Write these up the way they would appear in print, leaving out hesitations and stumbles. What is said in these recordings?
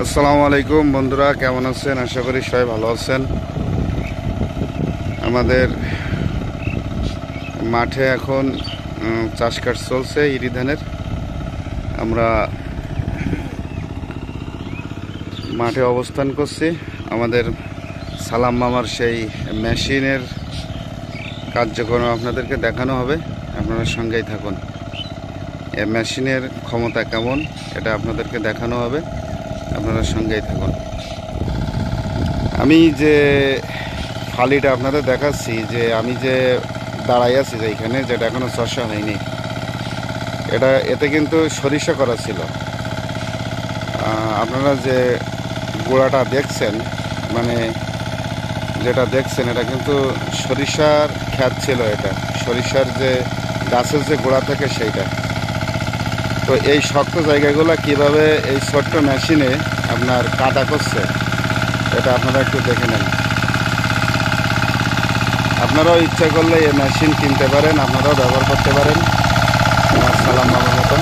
আসসালামু আলাইকুম বন্ধুরা, কেমন আছেন? আশা করি সবাই ভালো আছেন। আমাদের মাঠে এখন চাষ কাজ চলছে ইরি ধানের। আমরা মাঠে অবস্থান করছি। আমাদের সালাম মামার সেই মেশিনের কার্যক্রম আপনাদেরকে দেখানো হবে, আপনারা সঙ্গেই থাকুন। এই মেশিনের ক্ষমতা কেমন এটা আপনাদেরকে দেখানো হবে, আপনারা সঙ্গেই থাকুন। আমি যে ফালিটা আপনাদের দেখাচ্ছি, যে আমি যে দাঁড়াই আছি যেখানে, যেটা এখনো চষা হয়নি, এতে কিন্তু সরিষা করা ছিল। আপনারা যে গোড়াটা দেখছেন, মানে যেটা দেখছেন, এটা কিন্তু সরিষার ক্ষেত ছিল। এটা সরিষার যে গাছের যে গোড়া থাকে সেইটা। তো এই শক্ত জায়গাগুলো কিভাবে এই ছোট্ট মেশিনে আপনার কাটা করছে, এটা আপনারা একটু দেখে নেন। আপনারাও ইচ্ছা করলে এই মেশিন কিনতে পারেন, আপনারাও ব্যবহার করতে পারেন আমার সালাম মামার মতন।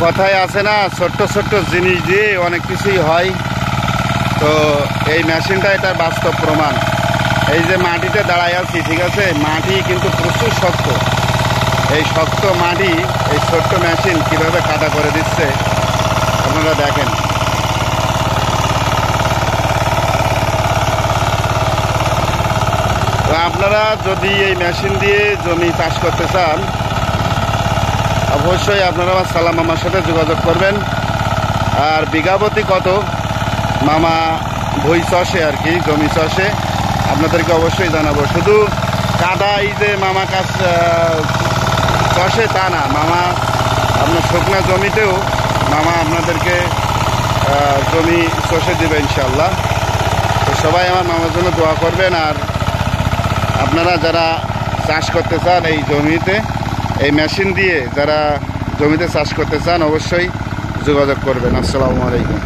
কথায় আছে না, ছোট্ট ছোট্ট জিনিস দিয়ে অনেক কিছুই হয়। তো এই মেশিনটা এটার বাস্তব প্রমাণ। এই যে মাটিতে দাঁড়ায় আছি, ঠিক আছে, মাটি কিন্তু প্রচুর শক্ত। এই শক্ত মাটি এই ছোট্ট মেশিন কিভাবে কাটা করে দিচ্ছে আপনারা দেখেন। তো আপনারা যদি এই মেশিন দিয়ে জমি চাষ করতে চান, অবশ্যই আপনারা আমার সালাম মামার সাথে যোগাযোগ করবেন। আর বিঘাপতি কত মামা ভুই চষে আর কি, জমি চষে, আপনাদেরকে অবশ্যই জানাবো। শুধু কাদাই যে মামা কাজ চষে তা না, মামা আপনার শুকনা জমিতেও মামা আপনাদেরকে জমি চষে দেবে ইনশাল্লাহ। তো সবাই আমার মামার জন্য দোয়া করবেন। আর আপনারা যারা চাষ করতে চান এই জমিতে, এই মেশিন দিয়ে যারা জমিতে চাষ করতে চান, অবশ্যই যোগাযোগ করবেন। আসসালামু আলাইকুম।